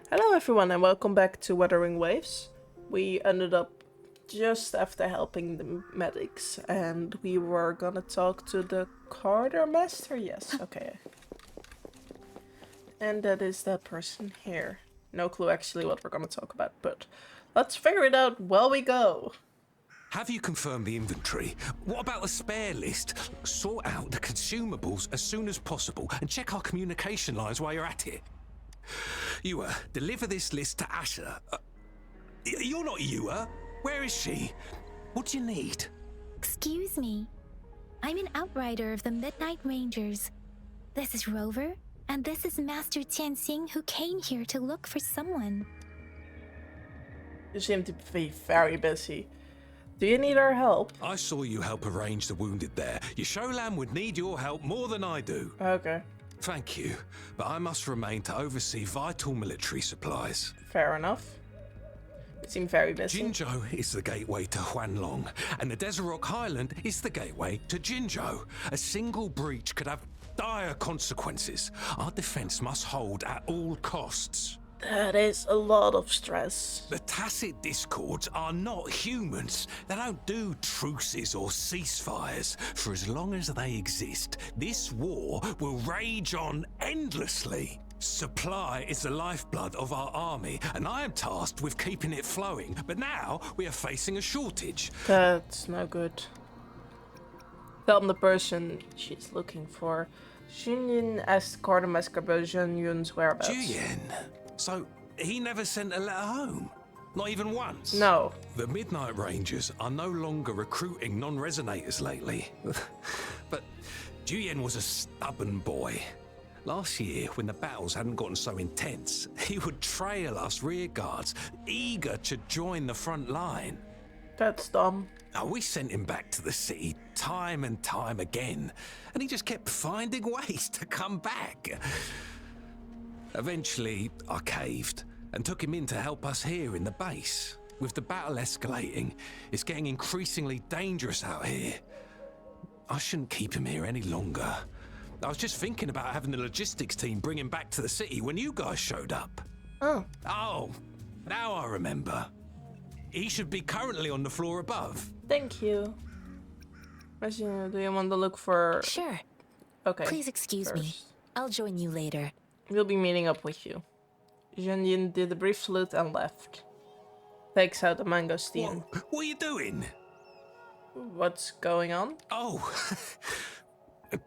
Hello everyone and welcome back to Wuthering Waves. We ended up just after helping the medics and we were gonna talk to the quartermaster, yes, okay. And that is that person here. No clue actually what we're gonna talk about, but let's figure it out while we go. Have you confirmed the inventory? What about the spare list? Sort out the consumables as soon as possible and check our communication lines while you're at it. Ewa, deliver this list to Asher. You're not Ewa. Where is she? What do you need? Excuse me. I'm an outrider of the Midnight Rangers. This is Rover, and this is Master Tianxing who came here to look for someone. You seem to be very busy. Do you need our help? I saw you help arrange the wounded there. Yasholam would need your help more than I do. Okay. Thank you, but I must remain to oversee vital military supplies. Fair enough. You seem very busy. Jinzhou is the gateway to Huanlong, and the Desert Rock Highland is the gateway to Jinzhou. A single breach could have dire consequences. Our defense must hold at all costs. That is a lot of stress. The tacet discords are not humans. They don't do truces or ceasefires. For as long as they exist, this war will rage on endlessly. Supply is the lifeblood of our army, and I am tasked with keeping it flowing. But now we are facing a shortage. That's no good. Tell the person she's looking for. Xunyin asked quartermaster about Zhenyun's whereabouts. Juyen. So he never sent a letter home? Not even once? No. The Midnight Rangers are no longer recruiting non-resonators lately. But Juyen was a stubborn boy. Last year, when the battles hadn't gotten so intense, he would trail us rearguards, eager to join the front line. That's dumb. Now, we sent him back to the city time and time again, and he just kept finding ways to come back. Eventually, I caved and took him in to help us here in the base. With the battle escalating, it's getting increasingly dangerous out here. I shouldn't keep him here any longer. I was just thinking about having the logistics team bring him back to the city when you guys showed up. Oh, now I remember. He should be currently on the floor above. Thank you. Do you want to look for... Sure. Okay. Please excuse me. I'll join you later. We'll be meeting up with you. Zhenyin did a brief salute and left. Takes out a mangosteen. What are you doing? What's going on? Oh,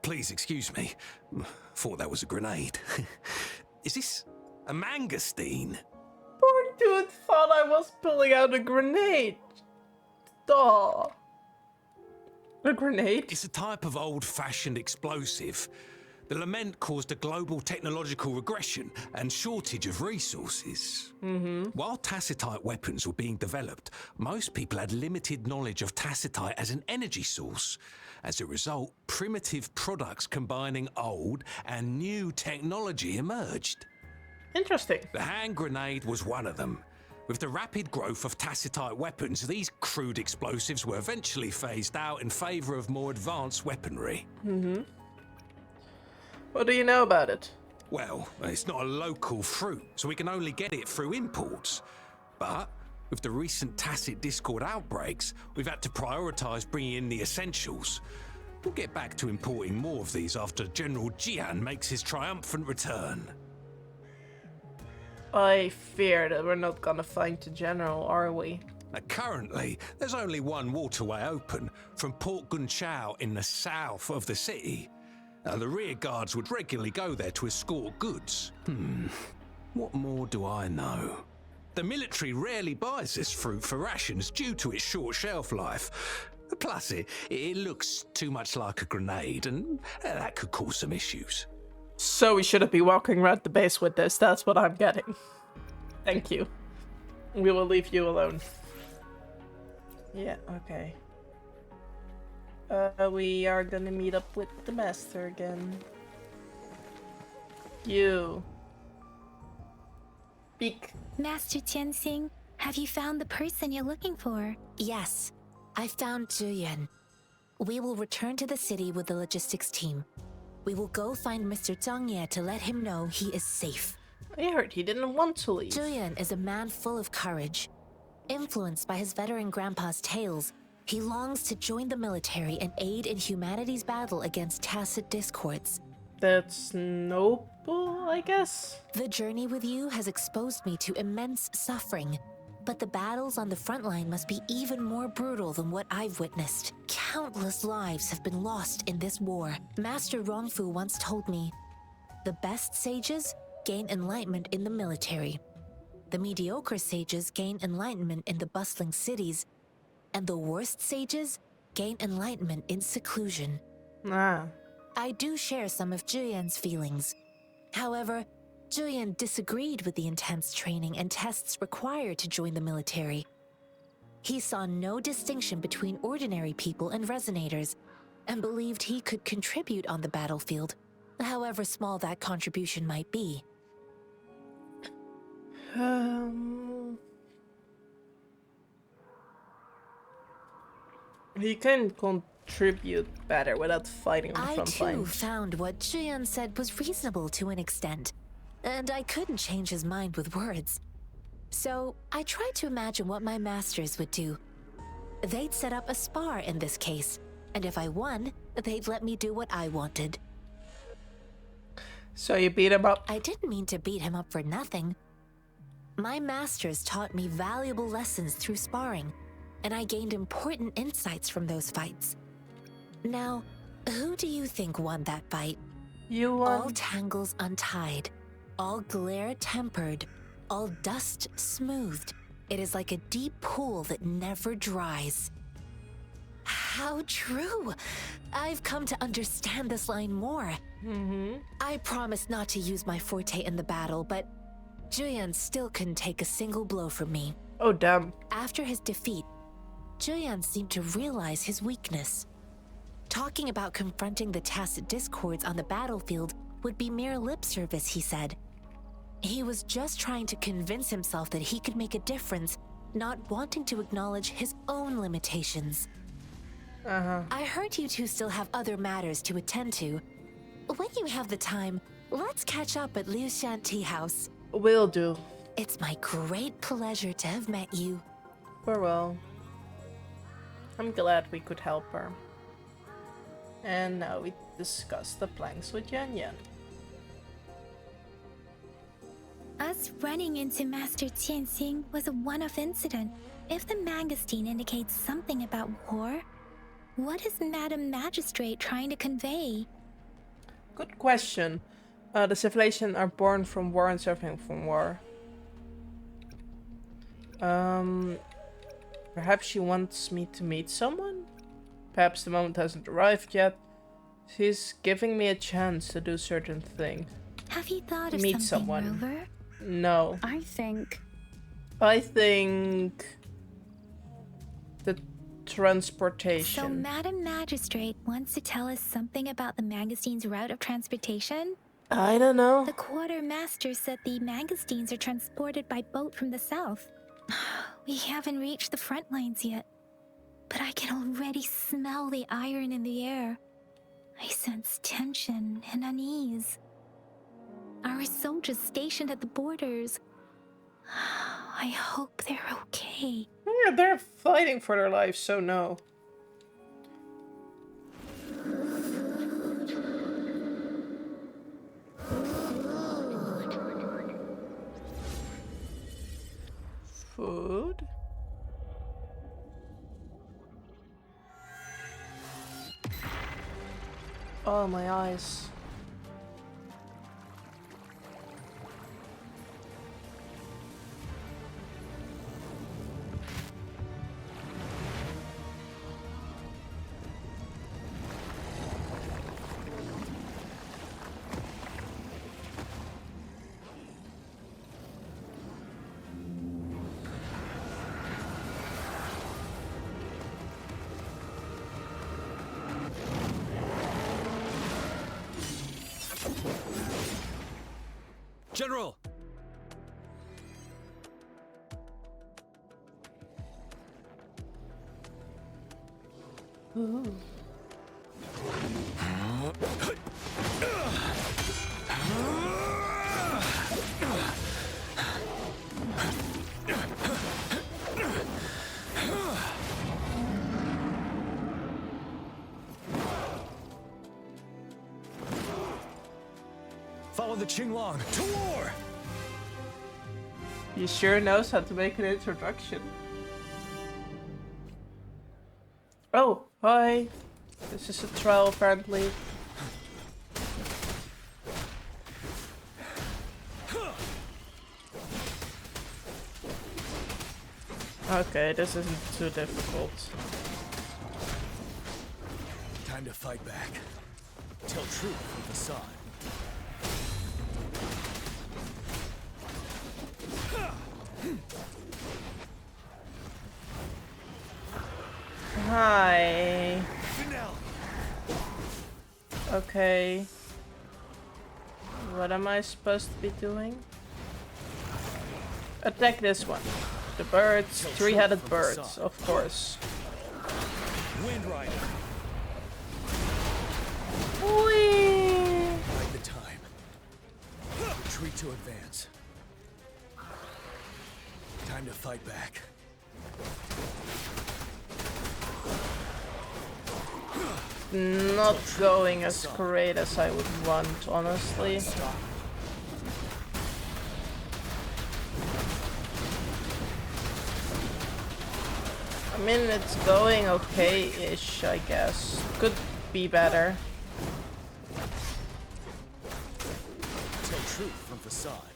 please excuse me. Thought that was a grenade. Is this a mangosteen? Poor dude thought I was pulling out a grenade. Duh. A grenade? It's a type of old-fashioned explosive. The lament caused a global technological regression and shortage of resources. While tacetite weapons were being developed, most people had limited knowledge of tacetite as an energy source. As a result, primitive products combining old and new technology emerged. Interesting. The hand grenade was one of them. With the rapid growth of tacetite weapons, these crude explosives were eventually phased out in favor of more advanced weaponry. What do you know about it? Well, it's not a local fruit, so we can only get it through imports. But with the recent tacet discord outbreaks, we've had to prioritize bringing in the essentials. We'll get back to importing more of these after General Jian makes his triumphant return. I fear that we're not gonna find the general, are we? Now, currently, there's only one waterway open from Port Gunchao in the south of the city. Now, the rear guards would regularly go there to escort goods. What more do I know? The military rarely buys this fruit for rations due to its short shelf life. Plus, it looks too much like a grenade, and that could cause some issues. So we shouldn't be walking around the base with this, that's what I'm getting. Thank you. We will leave you alone. Yeah, okay. We are gonna meet up with the master again. You. Speak. Master Tianxing, have you found the person you're looking for? Yes, I found Zhuyan. We will return to the city with the logistics team. We will go find Mr. Zhang Ye to let him know he is safe. I heard he didn't want to leave. Julian is a man full of courage. Influenced by his veteran grandpa's tales, he longs to join the military and aid in humanity's battle against tacet discords. That's noble, I guess. The journey with you has exposed me to immense suffering, but the battles on the front line must be even more brutal than what I've witnessed. Countless lives have been lost in this war. Master Rongfu once told me, the best sages gain enlightenment in the military. The mediocre sages gain enlightenment in the bustling cities, and the worst sages gain enlightenment in seclusion. Ah. I do share some of Julian's feelings. However, Julian disagreed with the intense training and tests required to join the military. He saw no distinction between ordinary people and resonators, and believed he could contribute on the battlefield, however small that contribution might be. He can contribute better without fighting on the I front too line. found what Julian said was reasonable to an extent, and I couldn't change his mind with words. So I tried to imagine what my masters would do. They'd set up a spar in this case, and if I won, they'd let me do what I wanted. So you beat him up? I didn't mean to beat him up for nothing. My masters taught me valuable lessons through sparring, and I gained important insights from those fights. Now, who do you think won that fight? You All won. tangles untied, all glare tempered, all dust smoothed. It is like a deep pool that never dries. How true! I've come to understand this line more. I promised not to use my forte in the battle, but Julian still couldn't take a single blow from me. Oh, damn. After his defeat, Julian seemed to realize his weakness. Talking about confronting the tacit discords on the battlefield would be mere lip service, he said. He was just trying to convince himself that he could make a difference, not wanting to acknowledge his own limitations. I heard you two still have other matters to attend to. When you have the time, let's catch up at Liu Shan Tea House. Will do. It's my great pleasure to have met you. Farewell. I'm glad we could help her. And now we discuss the planks with Yan Yan. Us running into Master Tianxing was a one-off incident. If the Mangosteen indicates something about war, what is Madam Magistrate trying to convey? Good question. The civilization are born from war and suffering from war. Perhaps she wants me to meet someone? Perhaps the moment hasn't arrived yet. She's giving me a chance to do certain thing. Have you thought of Meet something, someone. Rover? No. I think The transportation. So Madam Magistrate wants to tell us something about the Mangosteen's route of transportation? I don't know. The quartermaster said the Mangosteens are transported by boat from the south. We haven't reached the front lines yet, but I can already smell the iron in the air. I sense tension and unease. Our soldiers stationed at the borders. I hope they're okay. Yeah, they're fighting for their lives, so no. Food? Oh, my eyes. General! Ooh. the Qinglong to war! He sure knows how to make an introduction. Oh, hi. This is a trial apparently. Okay, this isn't too difficult. Time to fight back. Tell truth from facade. Hi. Finale. Okay. What am I supposed to be doing? Attack this one. The birds, three-headed birds, of course. Wind Rider. Whee! Bide the time. Retreat to advance. Time to fight back. Not going as great as I would want, honestly. I mean, it's going okay-ish, I guess. Could be better. Tell truth from facade.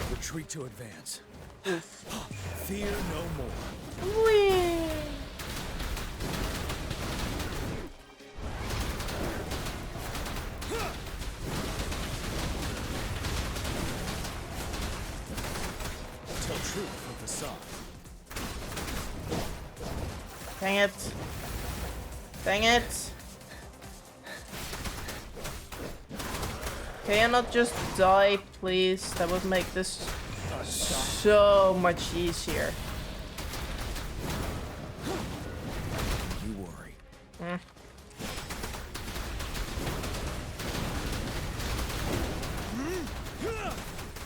Retreat to advance. Fear no more. Whee! Tell truth from facade. Dang it. Dang it. Can I not just die, please? That would make this so much easier. You worry.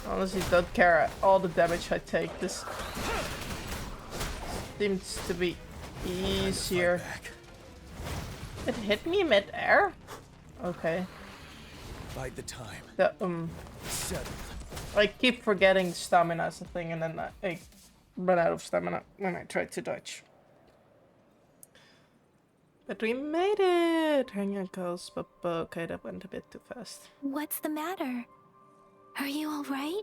Honestly, don't care all the damage I take. This seems to be easier. It hit me mid-air? Okay. Bide the time. Settled. I keep forgetting stamina is a thing, and then I run out of stamina when I try to dodge. But we made it! Hang on, girls. But okay, that went a bit too fast. What's the matter? Are you all right?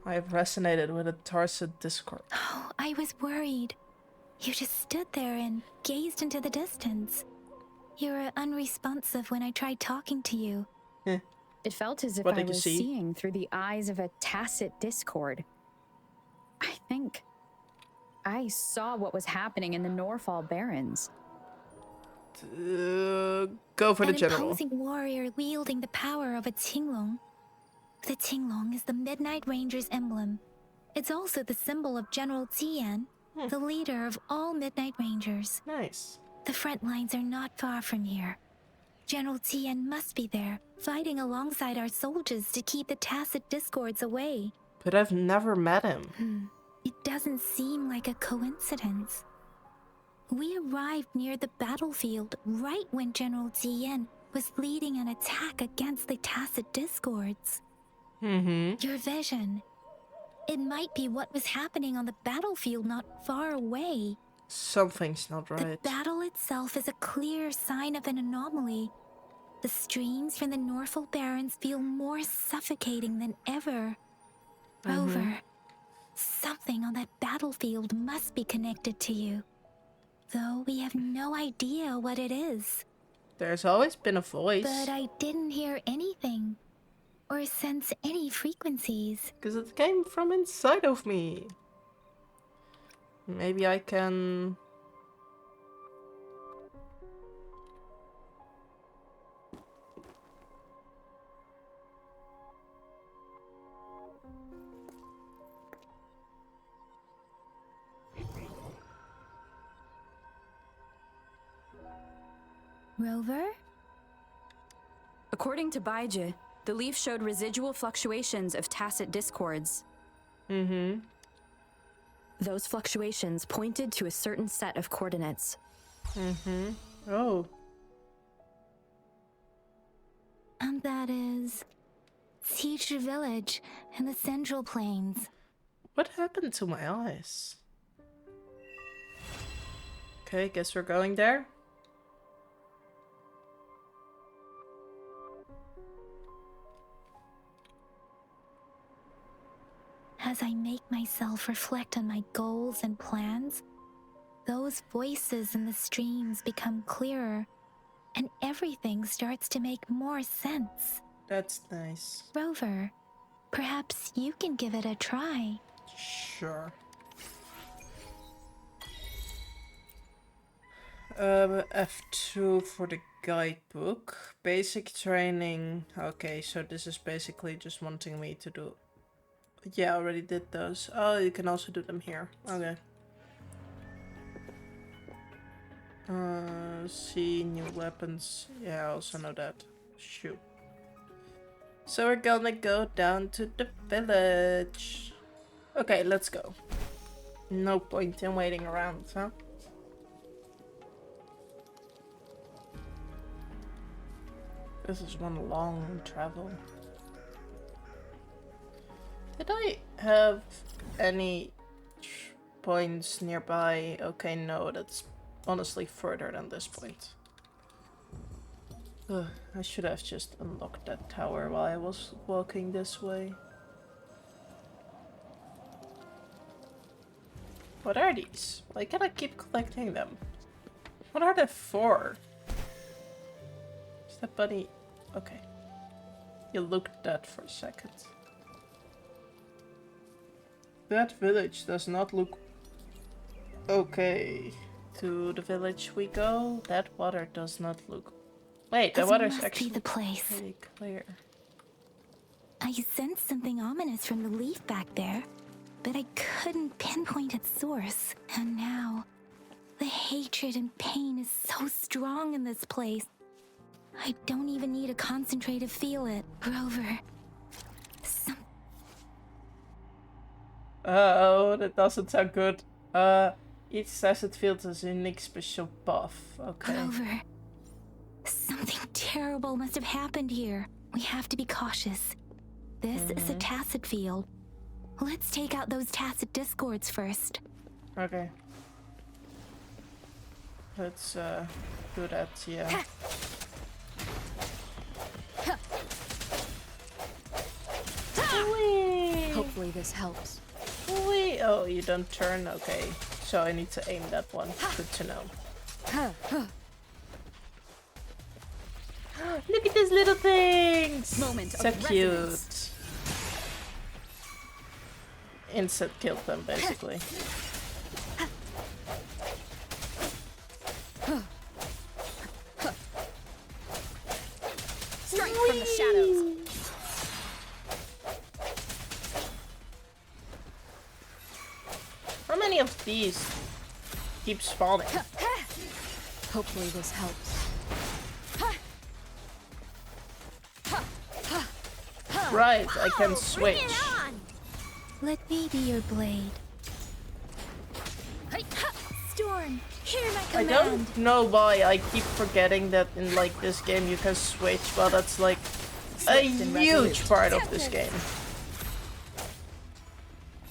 I have resonated with a tacet discord. Oh, I was worried. You just stood there and gazed into the distance. You were unresponsive when I tried talking to you. It felt as if What I did you was see? seeing through the eyes of a tacet discord. I think I saw what was happening in the Norfall Barrens. Go for the An general. imposing warrior wielding the power of a Qinglong. The Qinglong is the Midnight Ranger's emblem. It's also the symbol of General Tian, the leader of all Midnight Rangers. Nice. The front lines are not far from here. General Tian must be there, fighting alongside our soldiers to keep the tacet discords away. But I've never met him. It doesn't seem like a coincidence. We arrived near the battlefield right when General Tian was leading an attack against the tacet discords. Your vision. It might be what was happening on the battlefield not far away. Something's not The right. battle itself is a clear sign of an anomaly. The streams from the Norfall Barrens feel more suffocating than ever. Rover, something on that battlefield must be connected to you. Though we have no idea what it is. There's always been a voice. But I didn't hear anything. Or sense any frequencies. Because it came from inside of me. Maybe I can... Rover? According to Baiji, the leaf showed residual fluctuations of tacet discords. Those fluctuations pointed to a certain set of coordinates. Oh. And that is Teacher Village in the Central Plains. What happened to my eyes? Okay, guess we're going there. As I make myself reflect on my goals and plans, those voices in the streams become clearer, and everything starts to make more sense. That's nice. Rover, perhaps you can give it a try. Sure. F2 for the guidebook. Basic training. Okay, so this is basically just wanting me to do... Yeah, I already did those. Oh, you can also do them here. Okay. See, new weapons. Yeah, I also know that. Shoot. So we're gonna go down to the village. Okay, let's go. No point in waiting around, huh? This is one long travel. Did I have any points nearby? Okay, no, that's honestly further than this point. Ugh, I should have just unlocked that tower while I was walking this way. What are these? Why can't I keep collecting them? What are they for? Is that bunny? Okay. You looked at that for a second. That village does not look okay. To the village we go. That water does not look... Wait, the This water's must actually be the place. pretty clear. I sensed something ominous from the leaf back there, but I couldn't pinpoint its source. And now, the hatred and pain is so strong in this place. I don't even need to concentrate to feel it. Rover, Oh, that doesn't sound good. Each tacet field has a unique special buff. Okay. Rover, something terrible must have happened here. We have to be cautious. This is a tacet field. Let's take out those tacet discords first. Okay. Let's do that, yeah. Whee! Hopefully this helps. Whee! Oh, you don't turn? Okay. So I need to aim that one. Good to know. Look at these little things! Moment So of cute. resonance. Instant killed them, basically. Strike from the shadows. How many of these keep spawning? Hopefully this helps. Right, I can switch. Let me be your blade. Storm, hear my I command. don't know why I keep forgetting that in like this game you can switch, but that's like a huge part of this game.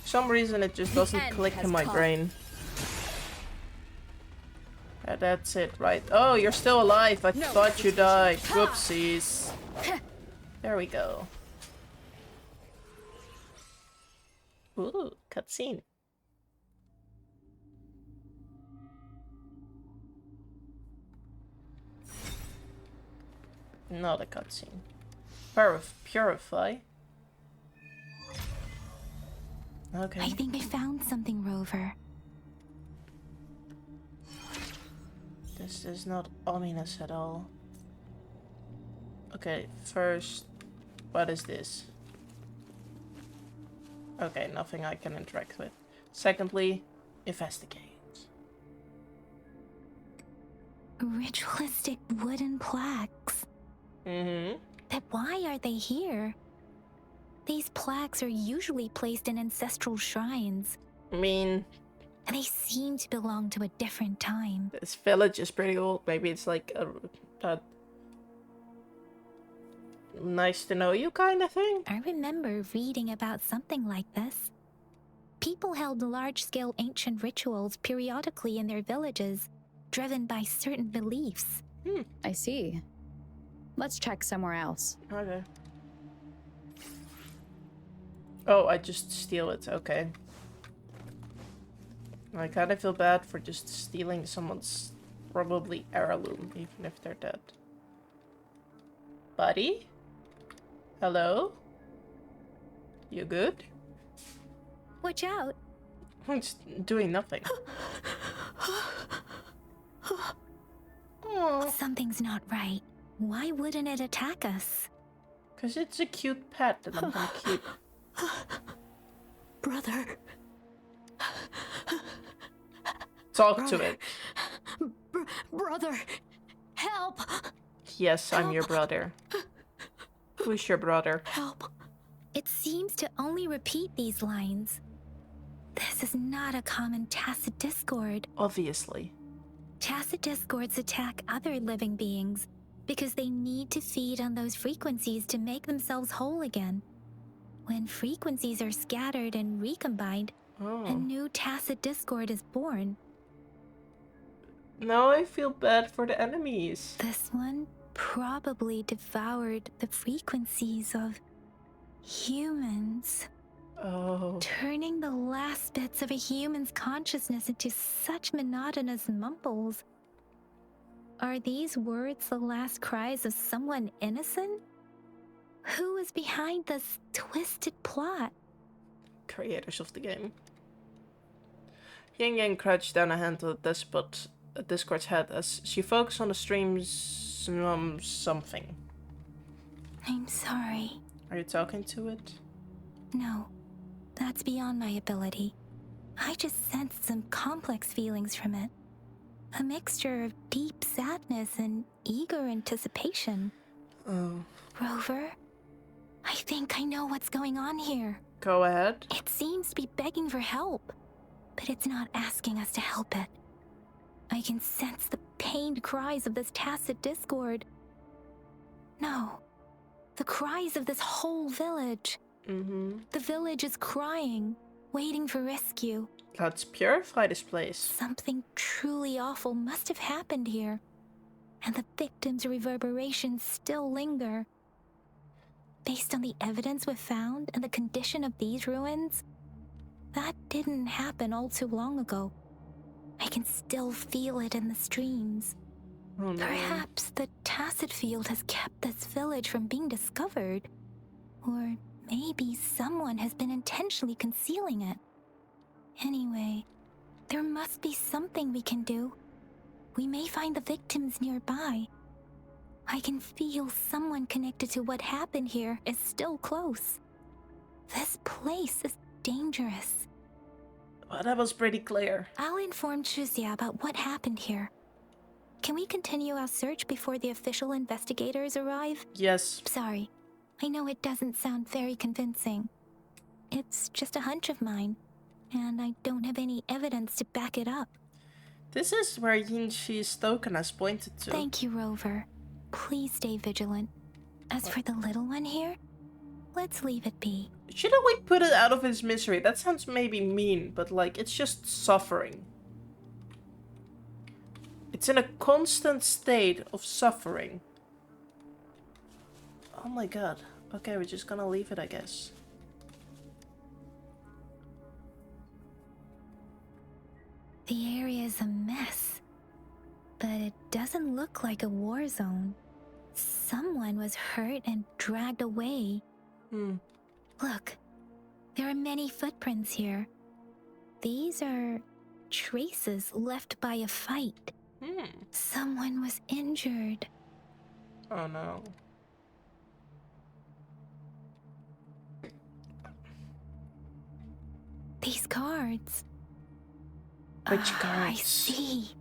For some reason it just doesn't end click has in my come. brain. That's it, right? Oh, you're still alive. I thought you died. Whoopsies. There we go. Ooh, cutscene. Not a cutscene. Purify. Okay. I think I found something, Rover. This is not ominous at all. Okay, first, what is this? Okay, nothing I can interact with. Secondly, investigate. Ritualistic wooden plaques. Mm-hmm. But why are they here? These plaques are usually placed in ancestral shrines. I mean, and they seem to belong to a different time. This village is pretty old. Maybe it's like a nice to know you kind of thing. I remember reading about something like this. People held large-scale ancient rituals periodically in their villages, driven by certain beliefs. I see. Let's check somewhere else. Okay. Oh, I just steal it. Okay. I kind of feel bad for just stealing someone's probably heirloom, even if they're dead. Buddy? Hello? You good? Watch out! I'm just doing nothing. Oh, Something's not right. Why wouldn't it attack us? because it's a cute pet that I'm gonna keep. Brother. Talk to it. Brother. Help. Yes, I'm your brother. Who's your brother? Help. It seems to only repeat these lines. This is not a common tacet discord. Obviously. Tacet discords attack other living beings because they need to feed on those frequencies to make themselves whole again. When frequencies are scattered and recombined, a Oh. new tacet discord is born. Now I feel bad for the enemies. This one probably devoured the frequencies of humans, Oh. turning the last bits of a human's consciousness into such monotonous mumbles. Are these words the last cries of someone innocent? Who is behind this twisted plot? Creators of the game. Yang Yang crouched down a hand on the Discord's head as she focused on the stream's something. I'm sorry. Are you talking to it? No, that's beyond my ability. I just sensed some complex feelings from it. A mixture of deep sadness and eager anticipation. Oh. Rover, I think I know what's going on here. Go ahead. It seems to be begging for help, but it's not asking us to help it. I can sense the pained cries of this tacet discord. No, the cries of this whole village. Mm-hmm. The village is crying, waiting for rescue. Let's purify this place. Something truly awful must have happened here, and the victims' reverberations still linger. Based on the evidence we've found and the condition of these ruins, that didn't happen all too long ago. I can still feel it in the streams. Oh no. Perhaps the tacet field has kept this village from being discovered. Or maybe someone has been intentionally concealing it. Anyway, there must be something we can do. We may find the victims nearby. I can feel someone connected to what happened here is still close. This place is dangerous. Well, that was pretty clear. I'll inform Chuzia about what happened here. Can we continue our search before the official investigators arrive? Yes. Sorry, I know it doesn't sound very convincing. It's just a hunch of mine, and I don't have any evidence to back it up. This is where Yinshi's token has pointed to. Thank you, Rover. Please stay vigilant. As for the little one here, let's leave it be. Shouldn't we put it out of its misery? That sounds maybe mean, but like, it's just suffering. It's in a constant state of suffering. Oh my god. Okay, we're just gonna leave it, I guess. The area is a mess, but it doesn't look like a war zone. Someone was hurt and dragged away. Look, there are many footprints here. These are traces left by a fight. Someone was injured. Oh no. These cards. Which I cards? see.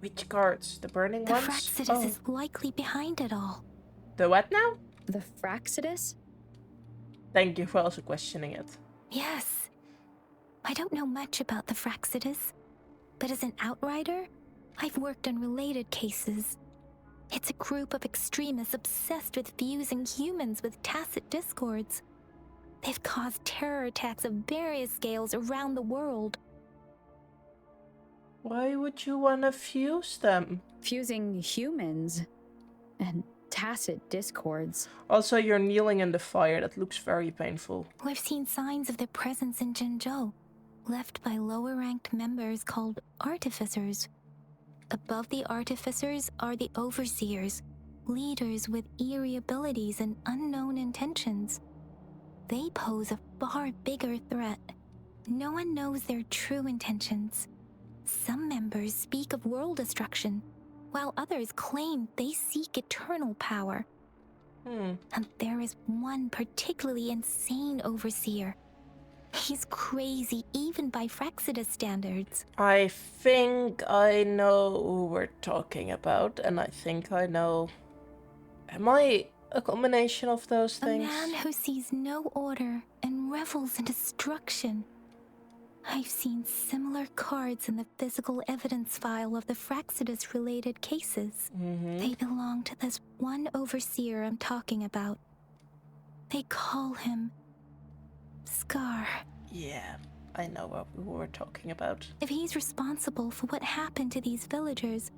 Which cards? The burning The ones? Fraxidus Oh. is likely behind it all. The what now? The Fraxidus? Thank you for also questioning it. Yes. I don't know much about the Fraxidus, But as an outrider, I've worked on related cases. It's a group of extremists obsessed with fusing humans with tacet discords. They've caused terror attacks of various scales around the world. Why would you want to fuse them? Fusing humans and tacet discords. Also, you're kneeling in the fire. That looks very painful. We've seen signs of their presence in Jinzhou, left by lower-ranked members called artificers. Above the artificers are the overseers, leaders with eerie abilities and unknown intentions. They pose a far bigger threat. No one knows their true intentions. Some members speak of world destruction, while others claim they seek eternal power. And there is one particularly insane overseer. He's crazy even by Frexidus standards. I think I know who we're talking about, and I think I know... Am I a combination of those things? A man who sees no order and revels in destruction. I've seen similar cards in the physical evidence file of the Frexidus-related cases. They belong to this one overseer I'm talking about. They call him Scar. Yeah, I know what we were talking about. If he's responsible for what happened to these villagers,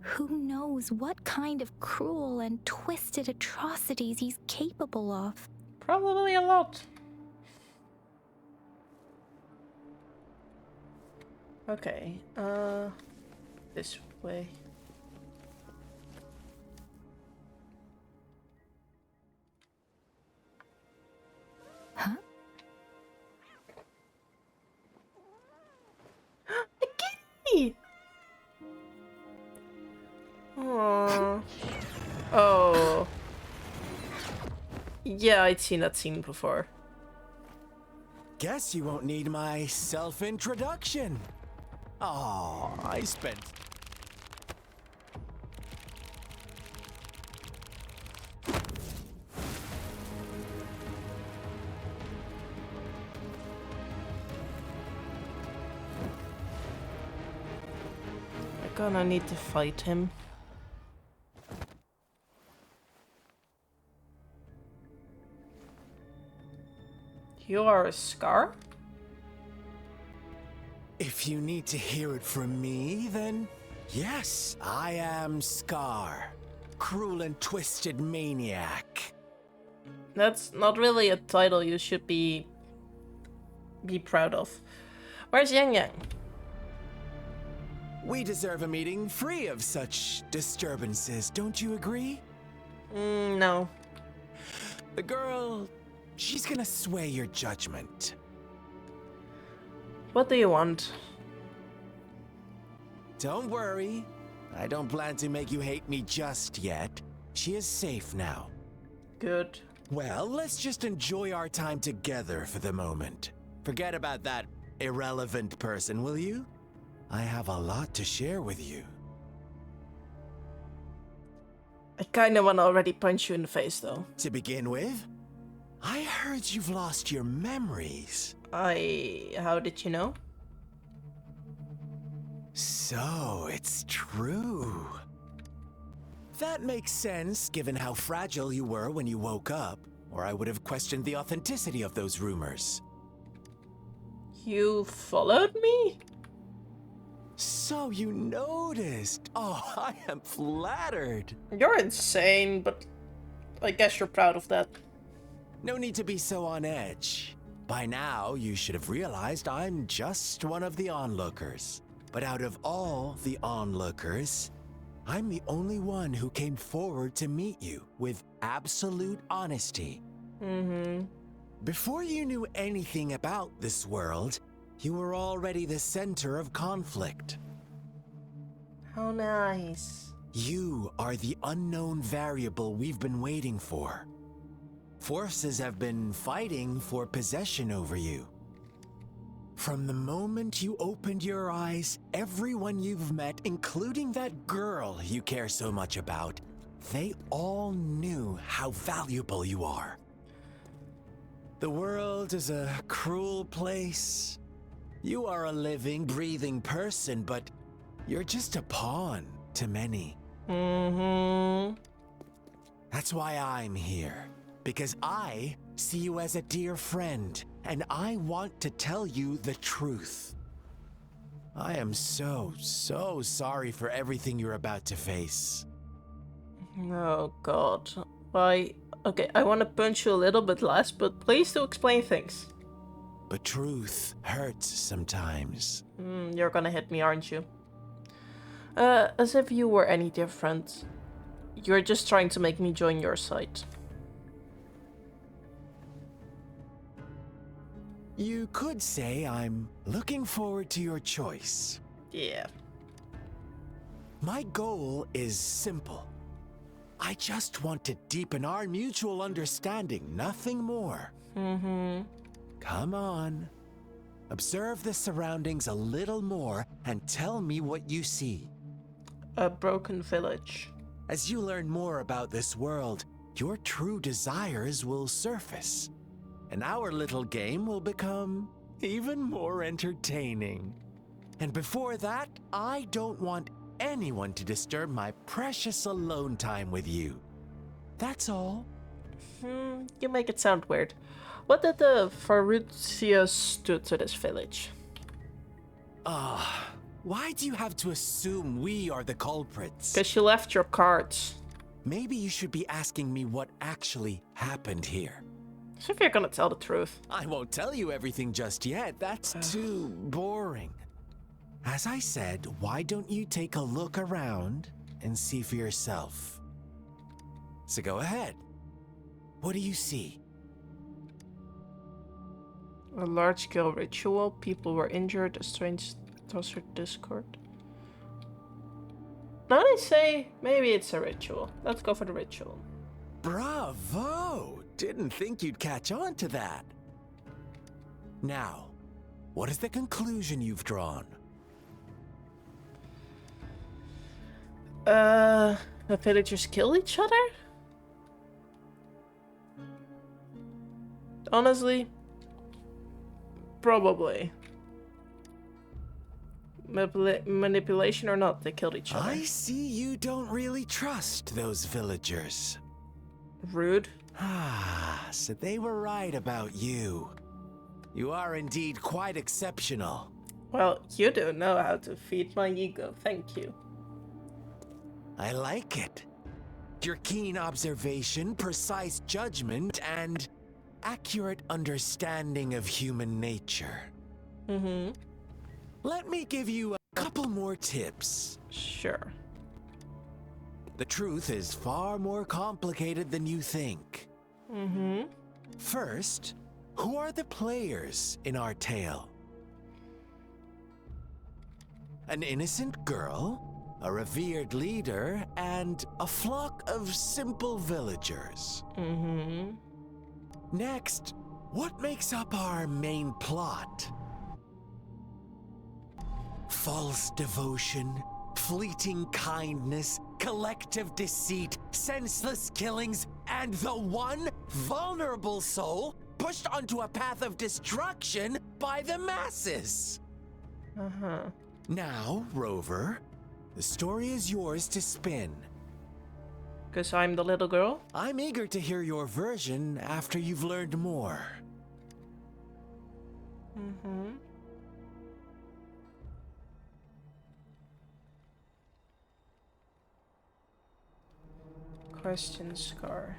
who knows what kind of cruel and twisted atrocities he's capable of? Probably a lot. Okay, this way. Huh? A kitty! Aww. Oh. Yeah, I'd seen that scene before. Guess you won't need my self-introduction. Oh, I spent... I'm gonna need to fight him. You are a Scar? If you need to hear it from me, then yes, I am Scar. Cruel and twisted maniac. That's not really a title you should be proud of. Where's Yang Yang? We deserve a meeting free of such disturbances, don't you agree? No. The girl, she's gonna sway your judgment. What do you want? Don't worry. I don't plan to make you hate me just yet. She is safe now. Good. Well, let's just enjoy our time together for the moment. Forget about that irrelevant person, will you? I have a lot to share with you. I kinda wanna already punch you in the face though. To begin with, I heard you've lost your memories. How did you know? So, it's true. That makes sense, given how fragile you were when you woke up, or I would have questioned the authenticity of those rumors. You followed me? So you noticed. Oh, I am flattered. You're insane, but I guess you're proud of that. No need to be so on edge. By now, you should have realized I'm just one of the onlookers. But out of all the onlookers, I'm the only one who came forward to meet you with absolute honesty. Before you knew anything about this world, you were already the center of conflict. How nice. You are the unknown variable we've been waiting for. Forces have been fighting for possession over you. From the moment you opened your eyes, everyone you've met, including that girl you care so much about, they all knew how valuable you are. The world is a cruel place. You are a living, breathing person, but you're just a pawn to many. That's why I'm here. Because I see you as a dear friend, and I want to tell you the truth. I am so sorry for everything you're about to face. Oh god. Why? Okay, I want to punch you a little bit less, but please do explain things. But truth hurts sometimes. You're gonna hit me, aren't you? As if you were any different. You're just trying to make me join your side. You could say I'm looking forward to your choice. Yeah. My goal is simple. I just want to deepen our mutual understanding, nothing more. Come on. Observe the surroundings a little more and tell me what you see. A broken village. As you learn more about this world, your true desires will surface, and our little game will become even more entertaining. And before that, I don't want anyone to disturb my precious alone time with you. That's all. You make it sound weird. What did the Faruzius do to this village? Why do you have to assume we are the culprits? Because you left your cards. Maybe you should be asking me what actually happened here. So if you're gonna tell the truth. I won't tell you everything just yet. That's too boring. As I said, why don't you take a look around and see for yourself? So go ahead. What do you see? A large-scale ritual. People were injured. A strange tacet discord. Now they say maybe it's a ritual. Let's go for the ritual. Bravo! Didn't think you'd catch on to that. Now, what is the conclusion you've drawn? The villagers kill each other? Honestly, probably. Manipulation or not, they killed each other. I see you don't really trust those villagers. Rude. So they were right about you. You are indeed quite exceptional. Well, you don't know how to feed my ego, thank you. I like it. Your keen observation, precise judgment, and accurate understanding of human nature. Let me give you a couple more tips. Sure. The truth is far more complicated than you think. First, who are the players in our tale? An innocent girl, a revered leader, and a flock of simple villagers. Next, what makes up our main plot? False devotion, fleeting kindness, collective deceit, senseless killings, and the one vulnerable soul pushed onto a path of destruction by the masses. Now, Rover, the story is yours to spin. Because I'm the little girl? I'm eager to hear your version after you've learned more. Question scar.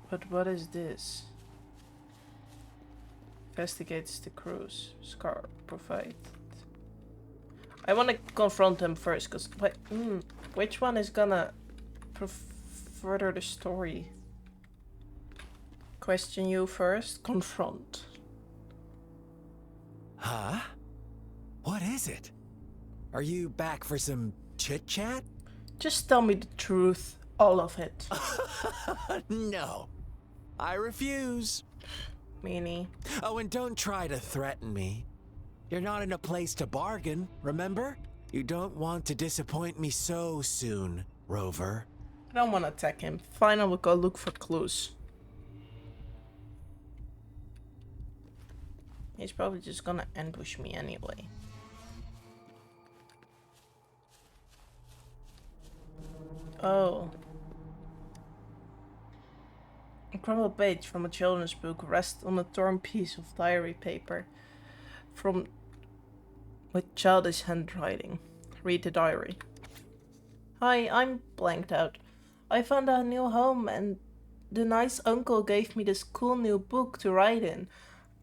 But what is this? Investigates the cruise. Scar provided. I want to confront him first, because which one is gonna further the story? Question you first. Confront. Huh? What is it? Are you back for some chit-chat? Just tell me the truth. All of it. No. I refuse. Meanie. Oh, and don't try to threaten me. You're not in a place to bargain, remember? You don't want to disappoint me so soon, Rover. I don't want to attack him. Fine, I will go look for clues. He's probably just gonna ambush me anyway. Oh. A crumpled page from a children's book rests on a torn piece of diary paper with childish handwriting. Read the diary. Hi, I'm blanked out. I found a new home and the nice uncle gave me this cool new book to write in.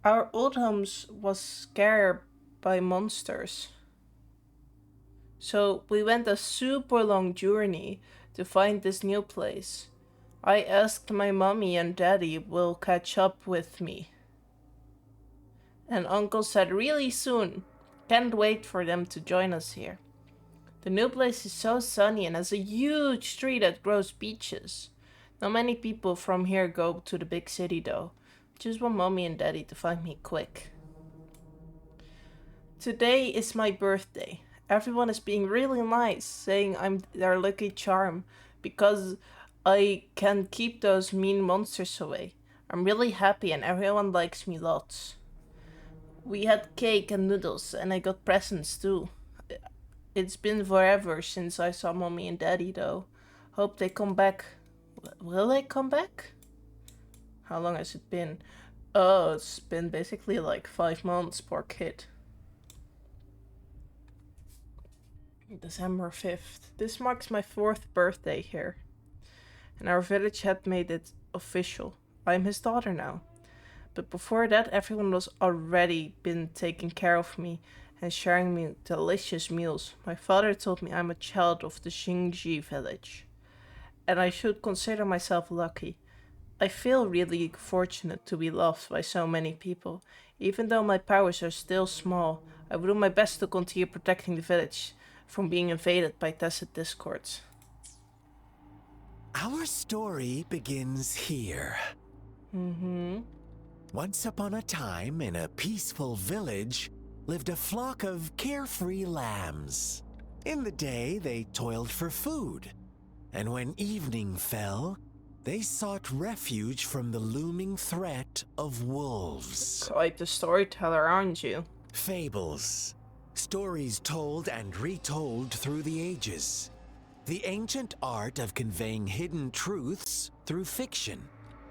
Our old home was scared by monsters. So we went a super long journey to find this new place. I asked my mommy and daddy will catch up with me. And uncle said really soon. Can't wait for them to join us here. The new place is so sunny and has a huge tree that grows peaches. Not many people from here go to the big city though. Just want mommy and daddy to find me quick. Today is my birthday. Everyone is being really nice, saying I'm their lucky charm because I can keep those mean monsters away. I'm really happy and everyone likes me lots. We had cake and noodles and I got presents too. It's been forever since I saw mommy and daddy though. Hope they come back. Will they come back? How long has it been? Oh, it's been basically like 5 months, poor kid. December 5th. This marks my 4th birthday here. And our village had made it official. I'm his daughter now. But before that, everyone was already been taking care of me and sharing me delicious meals. My father told me I'm a child of the Xingji village. And I should consider myself lucky. I feel really fortunate to be loved by so many people. Even though my powers are still small, I will do my best to continue protecting the village from being invaded by tacet discords. Our story begins here. Once upon a time, in a peaceful village, lived a flock of carefree lambs. In the day, they toiled for food, and when evening fell, they sought refuge from the looming threat of wolves. Quite the storyteller, aren't you? Fables. Stories told and retold through the ages. The ancient art of conveying hidden truths through fiction.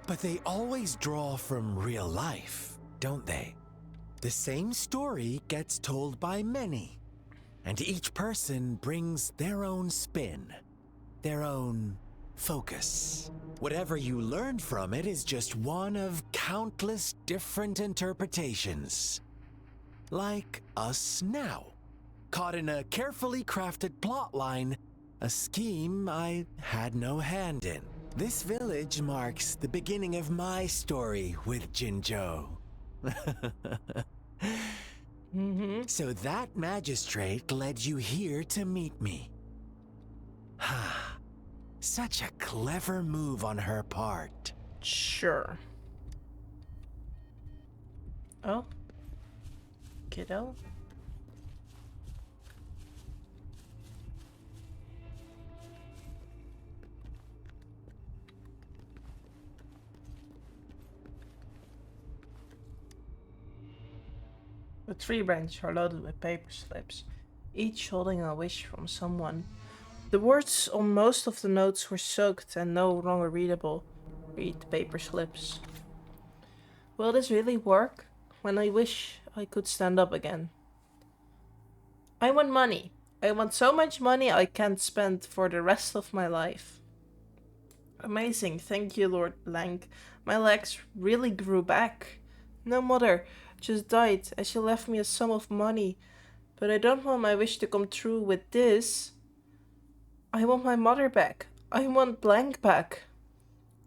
But they always draw from real life, don't they? The same story gets told by many, and each person brings their own spin, their own focus. Whatever you learn from it is just one of countless different interpretations. Like us now, caught in a carefully crafted plotline, a scheme I had no hand in. This village marks the beginning of my story with Jinzhou. So that magistrate led you here to meet me. Such a clever move on her part. Sure. Oh. Kiddo? The tree branches are loaded with paper slips, each holding a wish from someone. The words on most of the notes were soaked and no longer readable. Read the paper slips. Will this really work? When I wish I could stand up again. I want money. I want so much money I can't spend for the rest of my life. Amazing, thank you, Lord Blank. My legs really grew back. No, mother just died and she left me a sum of money. But I don't want my wish to come true with this. I want my mother back. I want Blank back.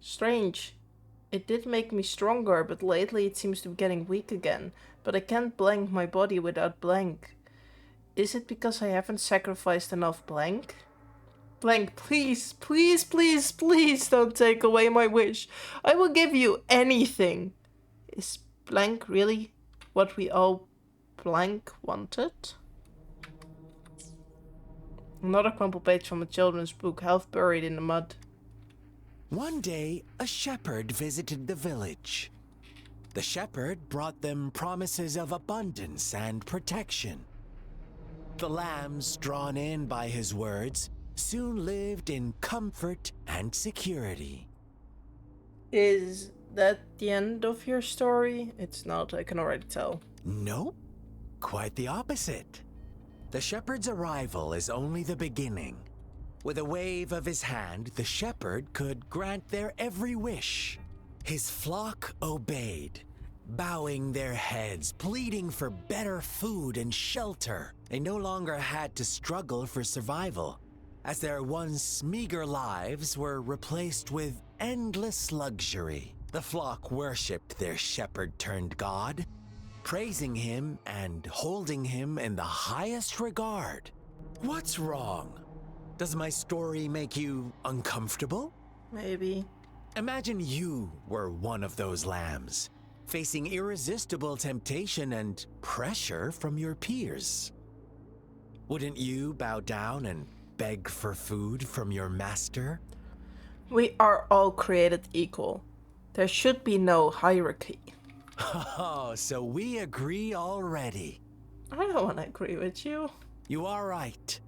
Strange. It did make me stronger, but lately it seems to be getting weak again. But I can't blank my body without Blank. Is it because I haven't sacrificed enough Blank? Blank, please, please, please, please don't take away my wish. I will give you anything. Is Blank really what we all Blank wanted? Another crumpled page from a children's book, half buried in the mud. One day, a shepherd visited the village. The shepherd brought them promises of abundance and protection. The lambs, drawn in by his words, soon lived in comfort and security. Is that the end of your story? It's not, I can already tell. Nope, quite the opposite. The shepherd's arrival is only the beginning. With a wave of his hand, the shepherd could grant their every wish. His flock obeyed, bowing their heads, pleading for better food and shelter. They no longer had to struggle for survival, as their once meager lives were replaced with endless luxury. The flock worshipped their shepherd-turned-god, praising him and holding him in the highest regard. What's wrong? Does my story make you uncomfortable? Maybe. Imagine you were one of those lambs, facing irresistible temptation and pressure from your peers. Wouldn't you bow down and beg for food from your master? We are all created equal. There should be no hierarchy. Oh, so we agree already. I don't want to agree with you. You are right.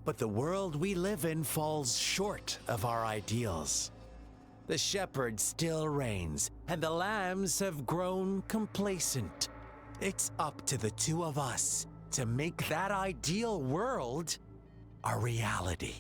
But the world we live in falls short of our ideals. The shepherd still reigns, and the lambs have grown complacent. It's up to the two of us to make that ideal world a reality.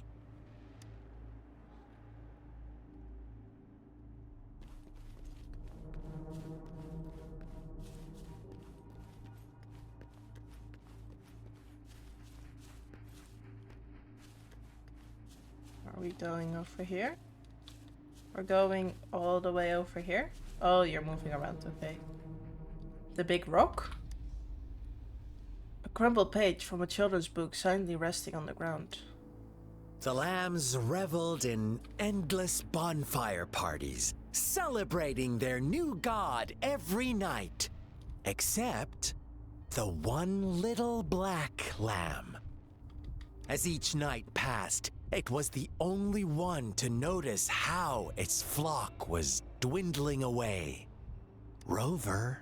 Are we going over here? We're going all the way over here? Oh, you're moving around, okay. The big rock? A crumpled page from a children's book silently resting on the ground. The lambs reveled in endless bonfire parties, celebrating their new god every night. Except the one little black lamb. As each night passed, it was the only one to notice how its flock was dwindling away. Rover,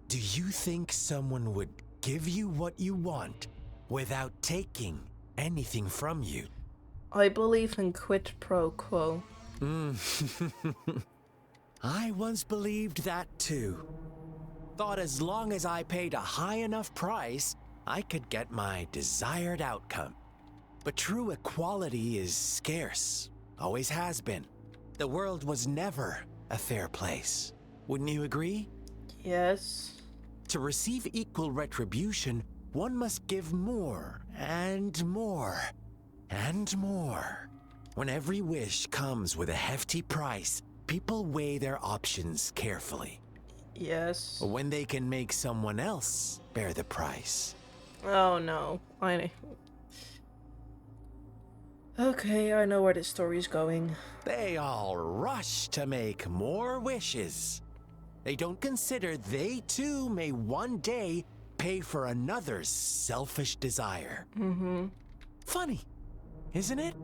do you think someone would give you what you want without taking anything from you? I believe in quid pro quo. I once believed that too. Thought as long as I paid a high enough price, I could get my desired outcome. But true equality is scarce, always has been. The world was never a fair place. Wouldn't you agree? Yes. To receive equal retribution, one must give more and more and more. When every wish comes with a hefty price, people weigh their options carefully. Yes. When they can make someone else bear the price. Oh no. Okay, I know where this story is going. They all rush to make more wishes. They don't consider they too may one day pay for another's selfish desire. Funny, isn't it?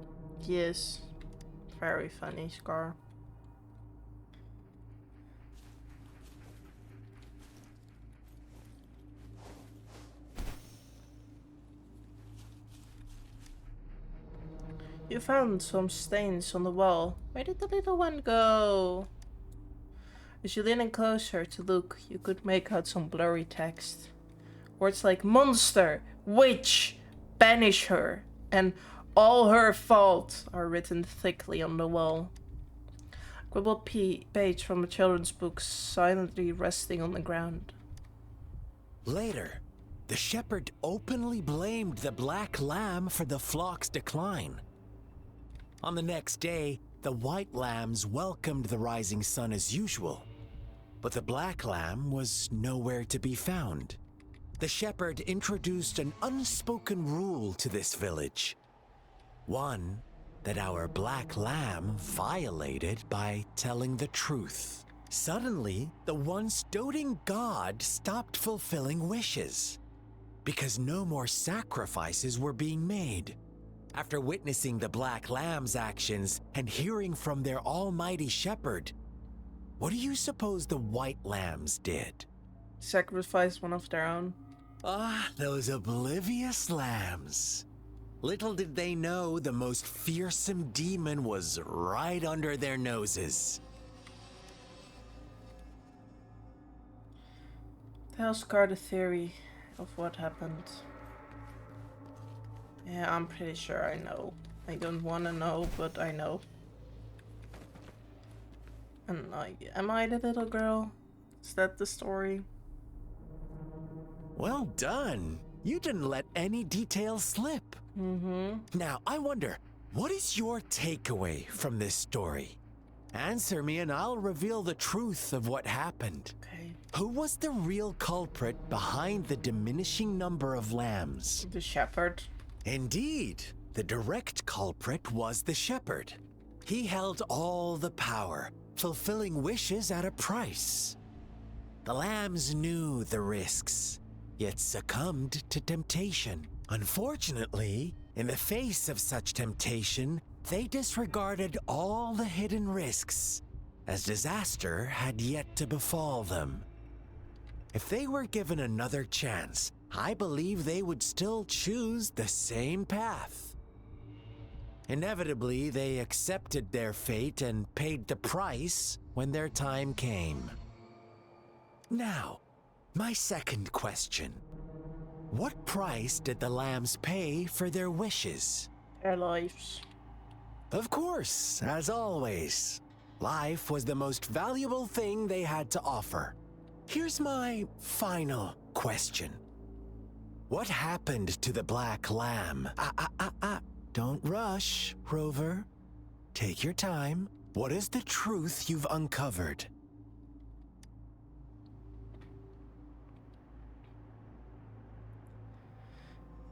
Yes. Very funny, Scar. You found some stains on the wall. Where did the little one go? As you leaned in closer to look, you could make out some blurry text. Words like monster, witch, banish her, and all her fault are written thickly on the wall. A crumpled page from a children's book silently resting on the ground. Later, the shepherd openly blamed the black lamb for the flock's decline. On the next day, the white lambs welcomed the rising sun as usual, but the black lamb was nowhere to be found. The shepherd introduced an unspoken rule to this village. One that our black lamb violated by telling the truth. Suddenly, the once doting god stopped fulfilling wishes, because no more sacrifices were being made. After witnessing the Black Lamb's actions and hearing from their almighty shepherd, What do you suppose the white lambs did? Sacrifice one of their own. Ah, those oblivious lambs. Little did they know the most fearsome demon was right under their noses. Tell Scar the theory of what happened. Yeah, I'm pretty sure I know. I don't want to know, but I know. And am I the little girl? Is that the story? Well done. You didn't let any details slip. Now, I wonder, what is your takeaway from this story? Answer me and I'll reveal the truth of what happened. Okay. Who was the real culprit behind the diminishing number of lambs? The shepherd. Indeed, the direct culprit was the shepherd. He held all the power, fulfilling wishes at a price. The lambs knew the risks, yet succumbed to temptation. Unfortunately, in the face of such temptation, they disregarded all the hidden risks, as disaster had yet to befall them. If they were given another chance, I believe they would still choose the same path. Inevitably, they accepted their fate and paid the price when their time came. Now, my second question. What price did the lambs pay for their wishes? Their lives. Of course, as always. Life was the most valuable thing they had to offer. Here's my final question. What happened to the black lamb? Don't rush, Rover. Take your time. What is the truth you've uncovered?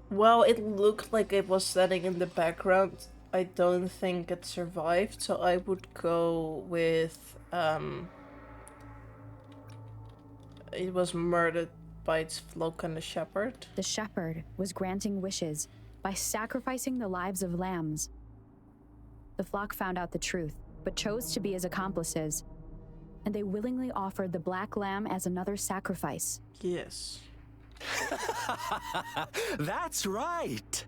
Well, it looked like it was standing in the background. I don't think it survived, so I would go with it was murdered by its flock and the shepherd. The shepherd was granting wishes by sacrificing the lives of lambs. The flock found out the truth, but chose to be his accomplices, and they willingly offered the black lamb as another sacrifice. Yes. That's right!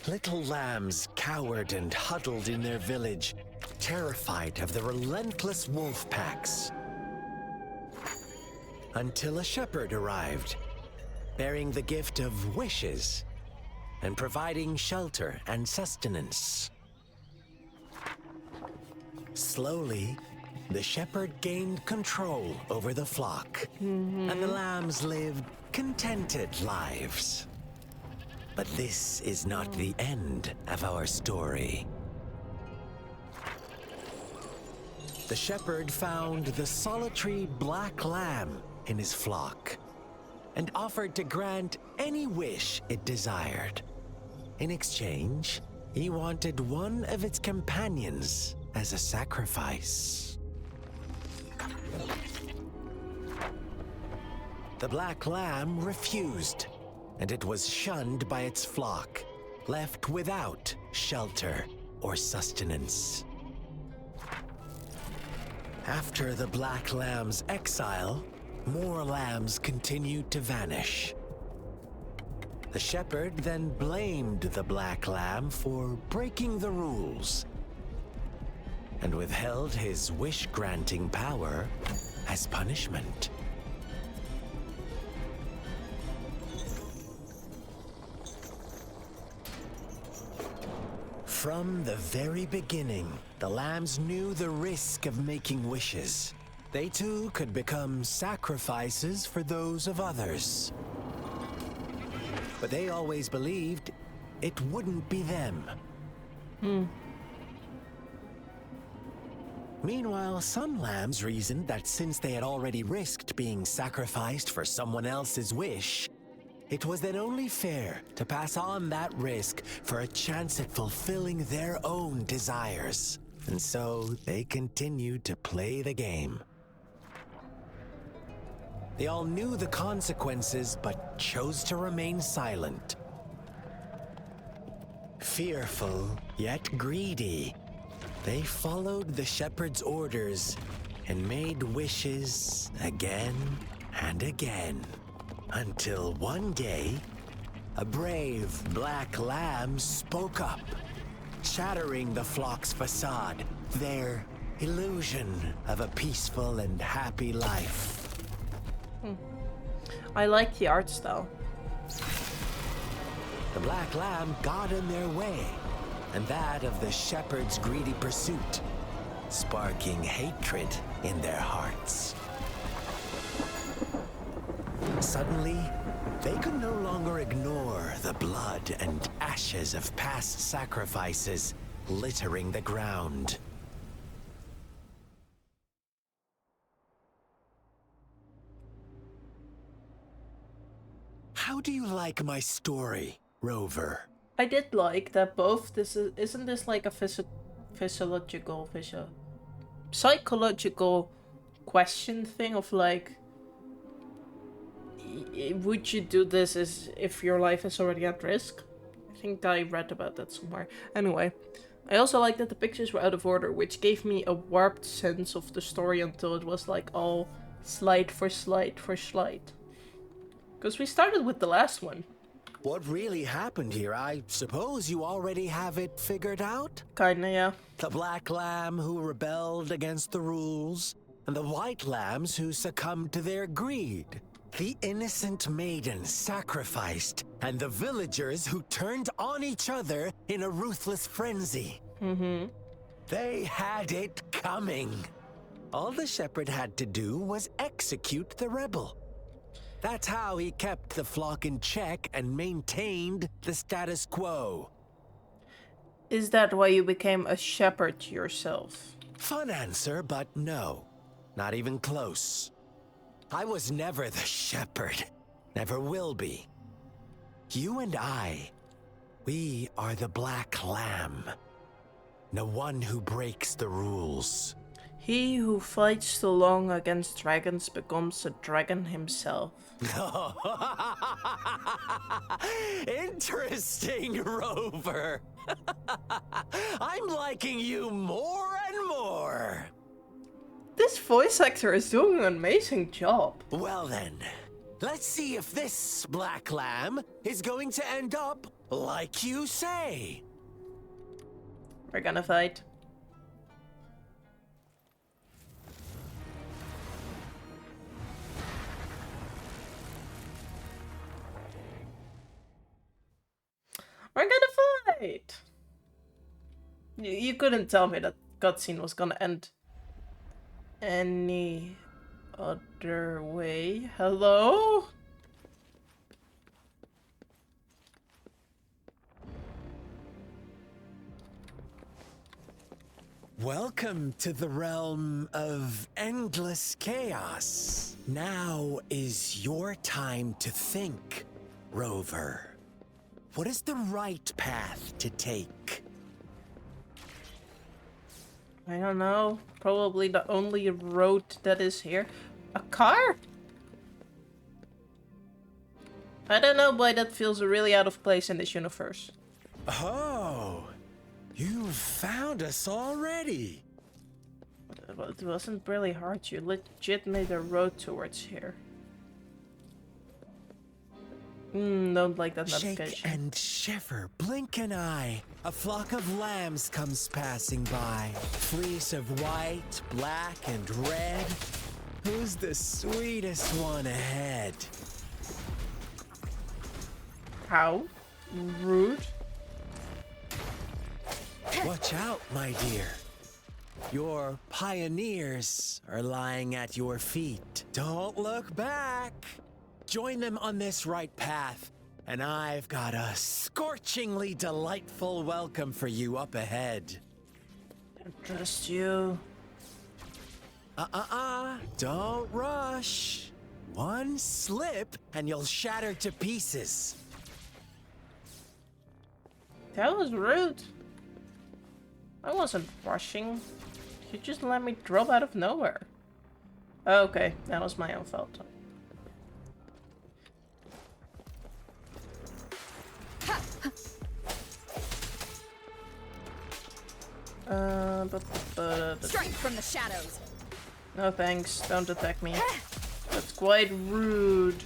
Little lambs cowered and huddled in their village, terrified of the relentless wolf packs. Until a shepherd arrived, bearing the gift of wishes and providing shelter and sustenance. Slowly, the shepherd gained control over the flock, and the lambs lived contented lives. But this is not the end of our story. The shepherd found the solitary black lamb in his flock and offered to grant any wish it desired. In exchange, he wanted one of its companions as a sacrifice. The black lamb refused, and it was shunned by its flock, left without shelter or sustenance. After the black lamb's exile, more lambs continued to vanish. The shepherd then blamed the black lamb for breaking the rules and withheld his wish-granting power as punishment. From the very beginning, the lambs knew the risk of making wishes. They too could become sacrifices for those of others. But they always believed it wouldn't be them. Meanwhile, some lambs reasoned that since they had already risked being sacrificed for someone else's wish, it was then only fair to pass on that risk for a chance at fulfilling their own desires. And so they continued to play the game. They all knew the consequences, but chose to remain silent. Fearful, yet greedy. They followed the shepherd's orders and made wishes again and again. Until one day, a brave black lamb spoke up, shattering the flock's facade, their illusion of a peaceful and happy life. I like the art style. The black lamb got in their way, and that of the shepherd's greedy pursuit, sparking hatred in their hearts. Suddenly, they could no longer ignore the blood and ashes of past sacrifices littering the ground. How do you like my story, Rover? I did like that both isn't this like a psychological question thing of like, would you do this as if your life is already at risk? I think I read about that somewhere. Anyway, I also like that the pictures were out of order, which gave me a warped sense of the story until it was like all slide for slide for slide. Because we started with the last one. What really happened here, I suppose you already have it figured out? Kinda, yeah. The black lamb who rebelled against the rules, and the white lambs who succumbed to their greed. The innocent maiden sacrificed, and the villagers who turned on each other in a ruthless frenzy. They had it coming. All the shepherd had to do was execute the rebel. That's how he kept the flock in check and maintained the status quo. Is that why you became a shepherd yourself? Fun answer, but no. Not even close. I was never the shepherd. Never will be. You and I, we are the black lamb. The one who breaks the rules. He who fights too long against dragons becomes a dragon himself. Interesting, Rover. I'm liking you more and more. This voice actor is doing an amazing job. Well then, let's see if this black lamb is going to end up like you say. We're gonna fight. We're gonna fight! You couldn't tell me that cutscene was gonna end any other way. Hello? Welcome to the realm of endless chaos. Now is your time to think, Rover. What is the right path to take? I don't know. Probably the only road that is here. A car? I don't know why that feels really out of place in this universe. Oh, you've found us already. It wasn't really hard. You legit made a road towards here. Don't like that notification. Shake and shiver, blink an eye. A flock of lambs comes passing by. Fleece of white, black, and red. Who's the sweetest one ahead? How rude. Watch out, my dear. Your pioneers are lying at your feet. Don't look back. Join them on this right path, and I've got a scorchingly delightful welcome for you up ahead. I trust you. Don't rush. One slip, and you'll shatter to pieces. That was rude. I wasn't rushing. You just let me drop out of nowhere. Okay, that was my own fault. Strike from the shadows. No thanks, don't attack me. That's quite rude.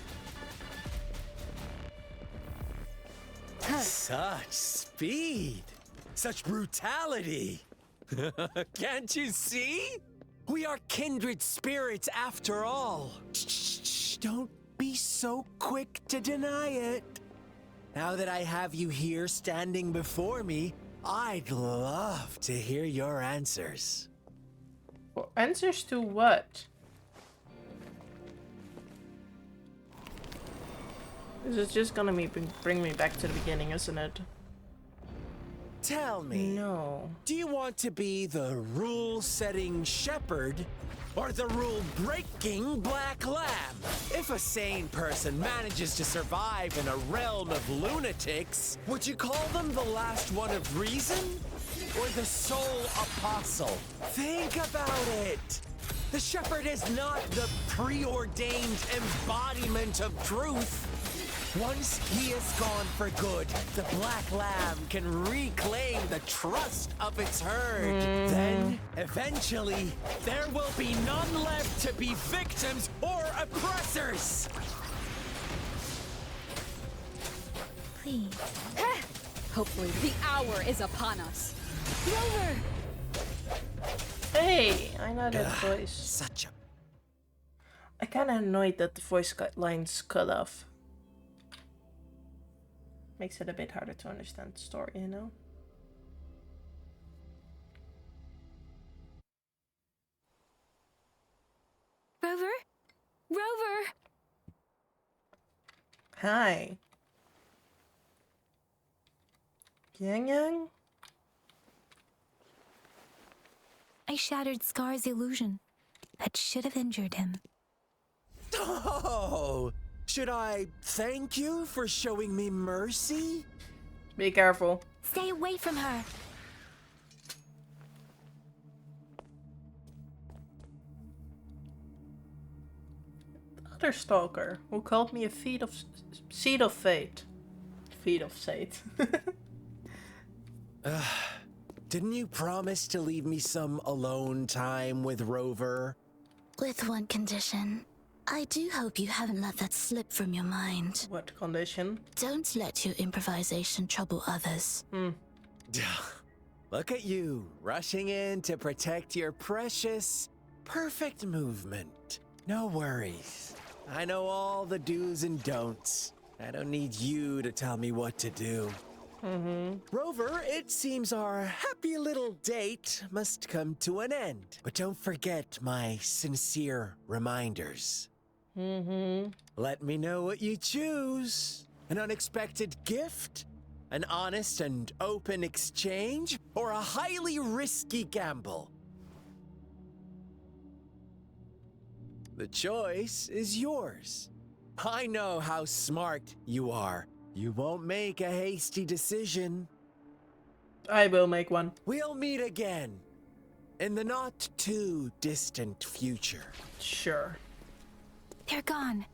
Such speed! Such brutality! Can't you see? We are kindred spirits after all. Shh, don't be so quick to deny it. Now that I have you here standing before me, I'd love to hear your answers. Well, answers to what? This is just gonna bring me back to the beginning, isn't it? Tell me. No. Do you want to be the rule-setting shepherd or the rule-breaking black lamb? If a sane person manages to survive in a realm of lunatics, would you call them the last one of reason or the sole apostle? Think about it. The shepherd is not the preordained embodiment of truth. Once he is gone for good, the black lamb can reclaim the trust of its herd. Then, eventually, there will be none left to be victims or oppressors. Please. Hopefully the hour is upon us. Rover! Hey, I know that voice. Such a... I kinda annoyed that the voice lines cut off. Makes it a bit harder to understand the story, you know? Rover? Rover! Hi. Yang Yang? I shattered Scar's illusion. That should have injured him. Oh! Should I thank you for showing me mercy? Be careful. Stay away from her! The other stalker who called me a seed of fate. Feet of fate. Didn't you promise to leave me some alone time with Rover? With one condition. I do hope you haven't let that slip from your mind. What condition? Don't let your improvisation trouble others. Look at you, rushing in to protect your precious, perfect movement. No worries. I know all the do's and don'ts. I don't need you to tell me what to do. Rover, it seems our happy little date must come to an end. But don't forget my sincere reminders. Let me know what you choose. An unexpected gift? An honest and open exchange? Or a highly risky gamble? The choice is yours. I know how smart you are. You won't make a hasty decision. I will make one. We'll meet again. In the not too distant future. Sure. They're gone.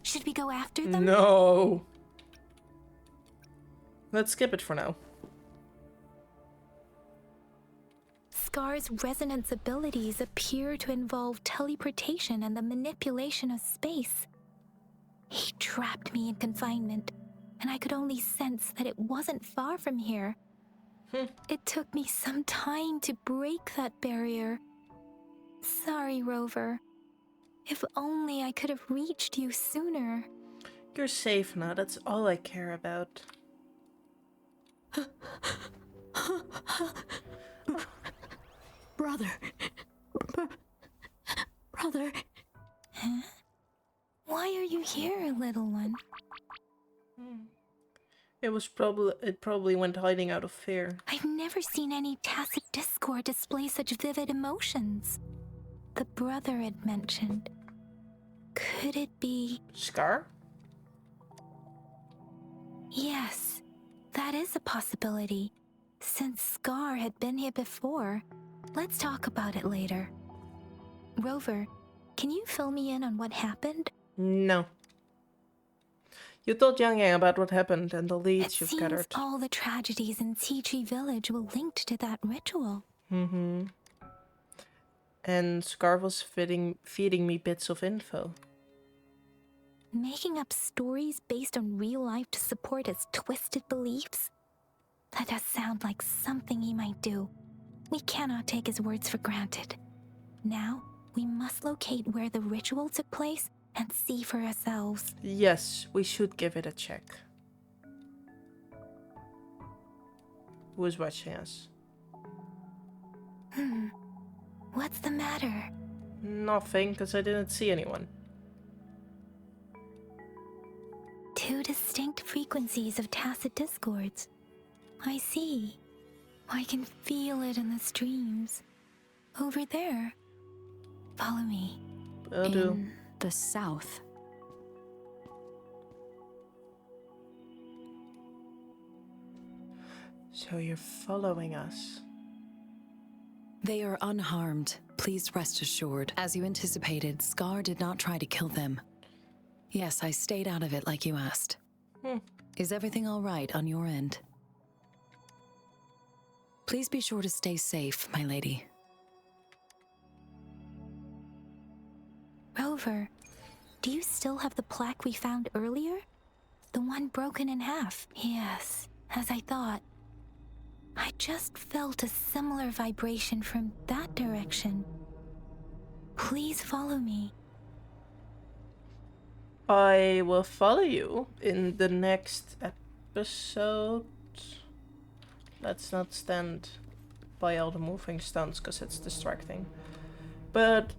Should we go after them? No. Let's skip it for now. Scar's resonance abilities appear to involve teleportation and the manipulation of space. He trapped me in confinement, and I could only sense that it wasn't far from here. It took me some time to break that barrier. Sorry, Rover. If only I could have reached you sooner. You're safe now, that's all I care about. Brother. Brother. Huh? Why are you here, little one? It probably went hiding out of fear. I've never seen any tacet discord display such vivid emotions. The brother had mentioned. Could it be... Scar? Yes, that is a possibility. Since Scar had been here before, let's talk about it later. Rover, can you fill me in on what happened? No. You told Yang Yang about what happened and the leads It you've seems gathered. all the tragedies in Tea Tree Village were linked to that ritual. Mm-hmm. And Scar was feeding me bits of info. Making up stories based on real life to support his twisted beliefs? That does sound like something he might do. We cannot take his words for granted. Now, we must locate where the ritual took place and see for ourselves. Yes, we should give it a check. Who is watching us? What's the matter? Nothing, because I didn't see anyone. Two distinct frequencies of tacet discords. I see. I can feel it in the streams. Over there. Follow me. Will do. In the south. So you're following us. They are unharmed. Please rest assured. As you anticipated, Scar did not try to kill them. Yes, I stayed out of it like you asked. Is everything all right on your end? Please be sure to stay safe, my lady. Rover, do you still have the plaque we found earlier? The one broken in half? Yes, as I thought. I just felt a similar vibration from that direction. Please follow me. I will follow you in the next episode. Let's not stand by all the moving stones because it's distracting. But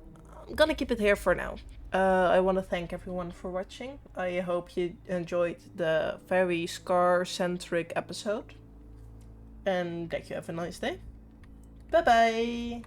I'm gonna keep it here for now. I want to thank everyone for watching. I hope you enjoyed the very Scar-centric episode. And that you have a nice day. Bye bye!